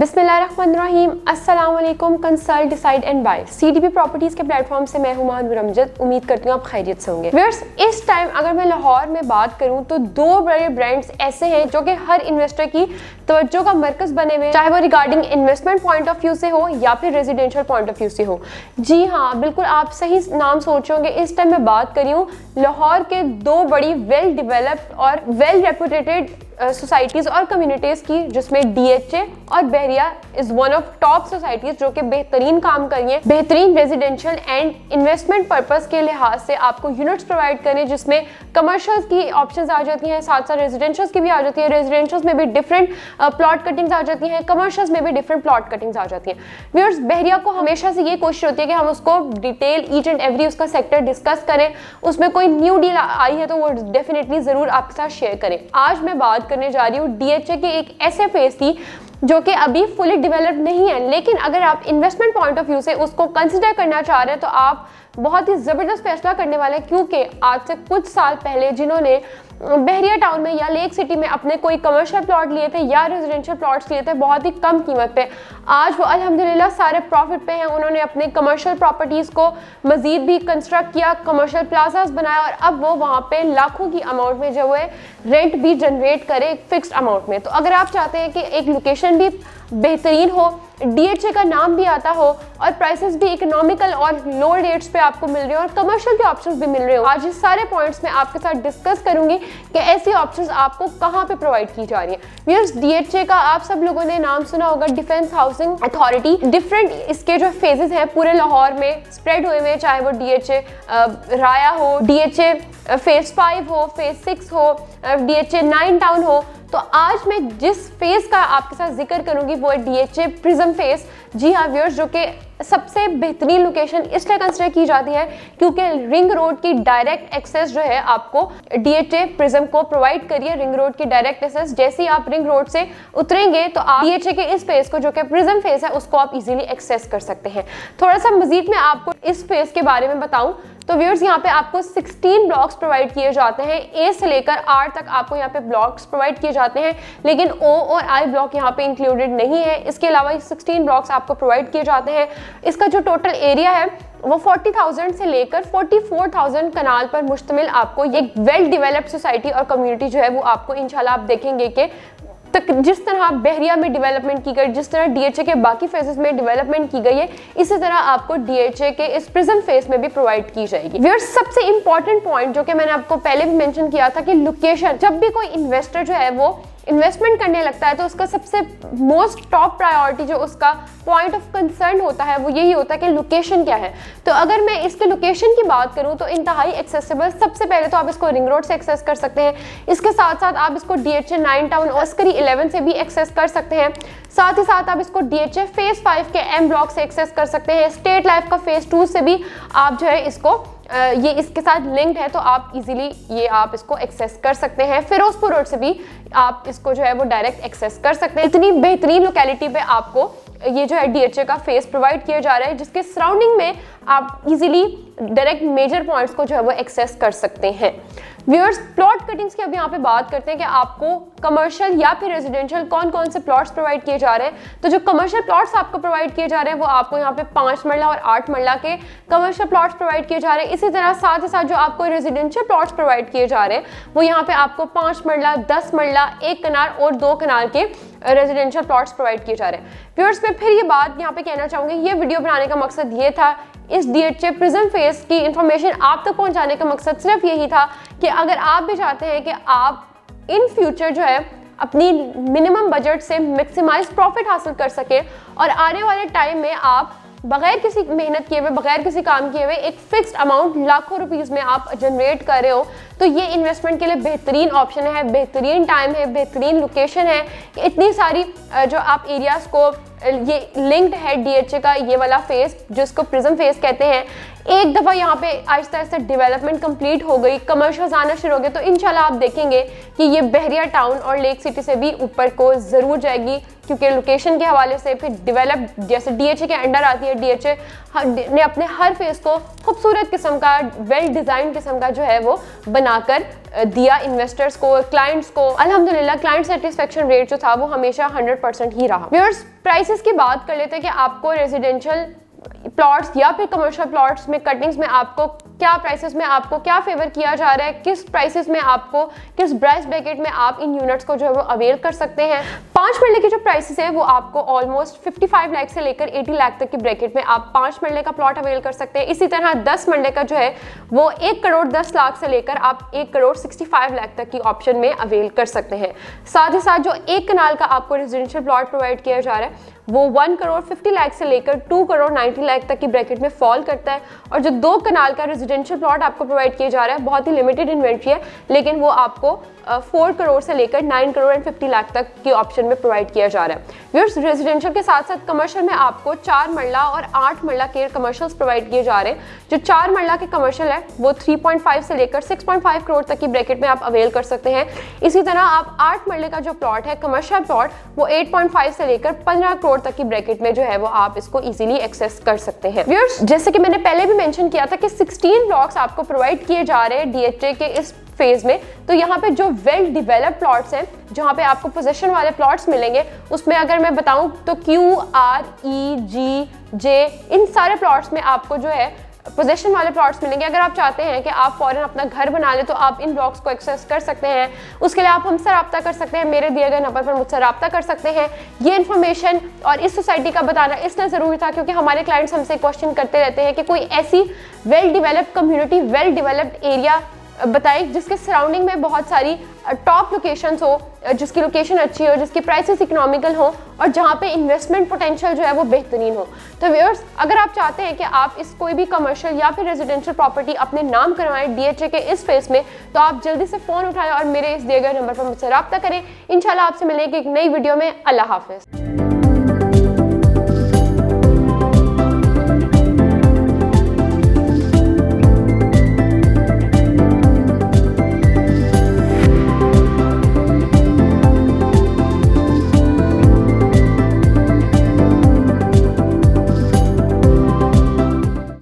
बिस्मिल्लाहिर्रहमानिर्रहीम, अस्सलाम वालेकुम। Consult decide and buy CDP properties के प्लेटफॉर्म से मैं हूं महानूर अमजद। उम्मीद करती हूं आप खैरियत से होंगे। व्यूअर्स, इस टाइम अगर मैं लाहौर में बात करूं तो दो बड़े ब्रांड्स ऐसे हैं जो कि हर इन्वेस्टर की तवज्जो का मरकज बने हुए, चाहे वो regarding investment point of view से हो या फिर रेजिडेंशियल पॉइंट ऑफ व्यू से हो। जी हाँ, बिल्कुल आप सही नाम सोच रहे होंगे। इस टाइम मैं बात कर रही हूँ लाहौर के दो बड़ी वेल डेवलप्ड और वेल रेपुटेटेड सोसाइटीज़ और कम्युनिटीज़ की, जिसमें डीएचए और Bahria is one of top societies जो कि बेहतरीन काम कर रही हैं, बेहतरीन रेजिडेंशियल एंड इन्वेस्टमेंट पर्पस के लिहाज से आपको यूनिट्स प्रोवाइड करें, जिसमें कमर्शियल्स की ऑप्शंस आ जाती हैं, साथ साथ रेजिडेंशियल्स की भी आ जाती है। रेजिडेंशियल्स में भी डिफरेंट प्लॉट कटिंग्स आ जाती हैं, कमर्शियल्स में भी डिफरेंट प्लॉट कटिंग्स आ जाती हैं। व्यूअर्स, बहरिया को हमेशा से ये कोशिश होती है कि हम उसको डिटेल ईच एंड एवरी उसका सेक्टर डिस्कस करें, उसमें कोई न्यू डील आई है तो वो डेफिनेटली ज़रूर आपके साथ शेयर करें। आज मैं बात करने जा रही हूँ डीएचए के एक ऐसे फेज की जो कि अभी फुली डेवलप्ड नहीं है, लेकिन अगर आप इन्वेस्टमेंट पॉइंट ऑफ व्यू से उसको कंसिडर करना चाह रहे हैं तो आप बहुत ही ज़बरदस्त फैसला करने वाले हैं, क्योंकि आज से कुछ साल पहले जिन्होंने बहरिया टाउन में या लेक सिटी में अपने कोई कमर्शियल प्लॉट लिए थे या रेजिडेंशियल प्लॉट्स लिए थे बहुत ही कम कीमत पे, आज वो अल्हम्दुलिल्लाह सारे प्रॉफिट पे हैं। उन्होंने अपने कमर्शियल प्रॉपर्टीज़ को मज़ीद भी कंस्ट्रक्ट किया, कमर्शियल प्लाजास बनाया और अब वो वहाँ पे लाखों की अमाउंट में जो है रेंट भी जनरेट करे एक फिक्स्ड अमाउंट में। तो अगर आप चाहते हैं कि एक लोकेशन भी बेहतरीन हो, डीएचए का नाम भी आता हो और प्राइसेस भी इकोनॉमिकल और लो रेट्स पे आपको मिल रहे हो और कमर्शियल के ऑप्शंस भी मिल रहे हो, आज इस सारे पॉइंट्स में आपके साथ डिस्कस करूंगी कि ऐसी ऑप्शंस आपको कहां पे प्रोवाइड की जा रही है। व्यूअर्स, डीएचए का आप सब लोगों ने नाम सुना होगा, डिफेंस हाउसिंग अथॉरिटी। डिफरेंट इसके जो फेजेस हैं पूरे लाहौर में स्प्रेड हुए हैं, चाहे वो डीएचए राया हो, डीएचए फेज 5 हो, फेज 6 हो, डीएचए 9 टाउन हो। तो आज मैं जिस फेज का आपके साथ जिक्र करूंगी वो है डीएचए प्रिज्म फेज। जी हाँ व्यूअर्स, जो कि सबसे बेहतरीन लोकेशन इसलिए कंसिडर की जाती है क्योंकि रिंग रोड की डायरेक्ट एक्सेस जो है आपको डीएचए प्रिज्म को प्रोवाइड करिए। रिंग रोड की डायरेक्ट एक्सेस, जैसे ही आप रिंग रोड से उतरेंगे तो आप डीएचए के इस फेज को, जो कि प्रिज्म फेज है, उसको आप इजीली एक्सेस कर सकते हैं। थोड़ा सा मजीद मैं आपको इस फेज के बारे में बताऊं तो व्यूअर्स, यहाँ पे आपको 16 ब्लॉक्स प्रोवाइड किए जाते हैं। ए से लेकर आर तक आपको यहाँ पे ब्लॉक्स प्रोवाइड किए जाते हैं, लेकिन ओ और आई ब्लॉक यहाँ पे इंक्लूडेड नहीं है। इसके अलावा 16 ब्लॉक्स आपको प्रोवाइड किए जाते हैं। इसका जो टोटल एरिया है वो 40,000 से लेकर 44,000 कनाल पर मुश्तमिल आपको एक वेल डेवलप्ड सोसाइटी और कम्युनिटी जो है वो आपको इंशाल्लाह आप देखेंगे कि तक जिस तरह बहरिया में डेवलपमेंट की गई, जिस तरह डीएचए के बाकी फेजेस में डेवलपमेंट की गई है, इसी तरह आपको डीएचए के इस प्रिज्म फेज में भी प्रोवाइड की जाएगी। व्यूअर्स, सबसे इंपॉर्टेंट पॉइंट जो कि मैंने आपको पहले भी मेंशन किया था कि लोकेशन, जब भी कोई इन्वेस्टर जो है वो इन्वेस्टमेंट करने लगता है तो उसका सबसे मोस्ट टॉप प्रायोरिटी जो उसका पॉइंट ऑफ कंसर्न होता है वो यही होता है कि लोकेशन क्या है। तो अगर मैं इसके लोकेशन की बात करूं तो इंतहाई एक्सेसिबल, सबसे पहले तो आप इसको रिंग रोड से एक्सेस कर सकते हैं। इसके साथ साथ आप इसको डीएचए 9 टाउन और अस्करी 11 से भी एक्सेस कर सकते हैं। साथ ही साथ आप इसको डीएचए फेज 5 के एम ब्लॉक से एक्सेस कर सकते हैं। स्टेट लाइफ का फेज 2 से भी आप जो है इसको ये इसके साथ लिंक्ड है तो आप इजीली ये आप इसको एक्सेस कर सकते हैं। फिरोजपुर रोड से भी आप इसको जो है वो डायरेक्ट एक्सेस कर सकते हैं। इतनी बेहतरीन लोकेलिटी पे आपको ये जो है डीएचए का फेस प्रोवाइड किया जा रहा है, जिसके सराउंडिंग में आप इजीली डायरेक्ट मेजर पॉइंट्स को जो है वो एक्सेस कर सकते हैं। व्यूअर्स, प्लॉट कटिंग्स की अभी यहाँ पे बात करते हैं कि आपको कमर्शियल या फिर रेजिडेंशियल कौन कौन से प्लॉट्स प्रोवाइड किए जा रहे हैं। तो जो कमर्शियल प्लॉट्स आपको प्रोवाइड किए जा रहे हैं वो आपको यहाँ पे 5 मरला और 8 मरला के कमर्शियल प्लॉट्स प्रोवाइड किए जा रहे हैं। इसी तरह साथ ही साथ जो आपको रेजिडेंशियल प्लॉट्स प्रोवाइड किए जा रहे हैं वो यहाँ पे आपको 5 मरला, 10 मरला, 1 कनाल और 2 कनाल के रेजिडेंशियल प्लॉट्स प्रोवाइड किए जा रहे हैं। व्यूअर्स, मैं फिर ये बात यहाँ पे कहना चाहूँगी, ये वीडियो बनाने का मकसद ये था, इस डीएचए प्रिज्म फेज की इंफॉर्मेशन आप तक पहुंचाने का मकसद सिर्फ यही था कि अगर आप भी चाहते हैं कि आप इन फ्यूचर जो है अपनी मिनिमम बजट से मैक्सिमाइज प्रॉफिट हासिल कर सके और आने वाले टाइम में आप बगैर किसी मेहनत किए हुए, बगैर किसी काम किए हुए एक फिक्स्ड अमाउंट लाखों रुपीस में आप जनरेट कर रहे हो, तो ये इन्वेस्टमेंट के लिए बेहतरीन ऑप्शन है, बेहतरीन टाइम है, बेहतरीन लोकेशन है। इतनी सारी जो आप एरियाज को ये लिंक्ड है डीएचए का ये वाला फेज जिसको प्रिज्म फेज कहते हैं, एक दफ़ा यहाँ पे आहिस्ता आहिस्ता डेवलपमेंट कंप्लीट हो गई, कमर्शियल्स आना शुरू हो गए, तो इंशाल्लाह आप देखेंगे कि ये बहरिया टाउन और लेक सिटी से भी ऊपर को ज़रूर जाएगी, क्योंकि लोकेशन के हवाले से फिर डेवलप, जैसे DHA के अंडर आती है, DHA ने अपने हर फेस को खूबसूरत किस्म का, वेल डिज़ाइन किस्म का जो है वो बनाकर दिया इन्वेस्टर्स को, क्लाइंट्स को। अल्हम्दुलिल्लाह क्लाइंट सेटिस्फेक्शन रेट जो था वो हमेशा 100% ही रहा। व्यूअर्स, प्राइसेस की बात कर लेते हैं कि आपको रेजिडेंशियल प्लॉट्स या फिर कमर्शियल प्लॉट्स में कटिंग्स में आपको क्या प्राइसेस में आपको क्या फेवर किया जा रहा है, किस प्राइसेस में आपको, किस प्राइस ब्रैकेट में आप इन यूनिट्स को जो है वो अवेल कर सकते हैं। 5 मरले के जो प्राइसेस हैं वो आपको ऑलमोस्ट 55 लाख से लेकर 80 लाख तक के ब्रैकेट में आप 5 मरले का प्लॉट अवेल कर सकते हैं। इसी तरह 10 मरले का जो है वो 1 करोड़ 10 लाख से लेकर आप 1 करोड़ 65 लाख तक की ऑप्शन में अवेल कर सकते हैं। साथ ही साथ जो 1 कनाल का आपको रेजिडेंशियल प्लॉट प्रोवाइड किया जा रहा है वो 1 करोड़ 50 लाख से लेकर 2 करोड़ 90 लाख तक की ब्रैकेट में फॉल करता है। और जो 2 कनाल का रेजिडेंशियल प्लॉट आपको प्रोवाइड किया जा रहा है, बहुत ही लिमिटेड इन्वेंट्री है, लेकिन वो आपको 4 करोड़ से लेकर 9 करोड़ 50 लाख तक की ऑप्शन में प्रोवाइड किया जा रहा है। व्यूअर्स, रेजिडेंशियल के साथ साथ कमर्शियल में आपको 4 मरला और 8 मरला के कमर्शियल्स प्रोवाइड किए जा रहे हैं। जो 4 मरला के कमर्शियल है वो 3.5 से लेकर 6.5 करोड़ तक की ब्रैकेट में आप अवेल कर सकते हैं। इसी तरह आप 8 मरले का जो प्लॉट है कमर्शियल प्लॉट, वो 8.5 से लेकर 15 करोड़ तक की ब्रैकेट में जो है वो आप इसको इजीली एक्सेस कर सकते हैं। व्यूअर्स, जैसे कि मैंने पहले भी मेंशन किया था कि 16 ब्लॉक्स आपको प्रोवाइड किए जा रहे हैं DHA के इस फेज में। तो यहाँ पे जो वेल डिवेलप प्लॉट्स हैं, जहाँ पे आपको पोजीशन वाले प्लॉट्स मिलेंगे, उसमें अगर मैं बताऊँ तो Q, R, E, G, J, इन सारे प्लॉट्स में आपको जो है पोजीशन वाले प्लॉट्स मिलेंगे। अगर आप चाहते हैं कि आप फौरन अपना घर बना लें तो आप इन ब्लॉक्स को एक्सेस कर सकते हैं। उसके लिए आप हमसे रब्ता कर सकते हैं, मेरे दिए गए नंबर पर मुझसे रब्ता कर सकते हैं। ये इन्फॉर्मेशन और इस सोसाइटी का बताना इसलिए ज़रूरी था क्योंकि हमारे क्लाइंट्स हमसे क्वेश्चन करते रहते हैं कि कोई ऐसी well developed community, well developed area बताएं जिसके सराउंडिंग में बहुत सारी टॉप लोकेशंस हो, जिसकी लोकेशन अच्छी हो, जिसकी प्राइसेस इकोनॉमिकल हो और जहाँ पे इन्वेस्टमेंट पोटेंशियल जो है वो बेहतरीन हो। तो व्यूअर्स, अगर आप चाहते हैं कि आप इस कोई भी कमर्शियल या फिर रेजिडेंशियल प्रॉपर्टी अपने नाम करवाएं DHA के इस फेस में, तो आप जल्दी से फ़ोन उठाएं और मेरे इस दिए गए नंबर पर मुझसे रब्ता करें। इंशाल्लाह आपसे मिलेंगे एक नई वीडियो में। अल्लाह हाफिज़।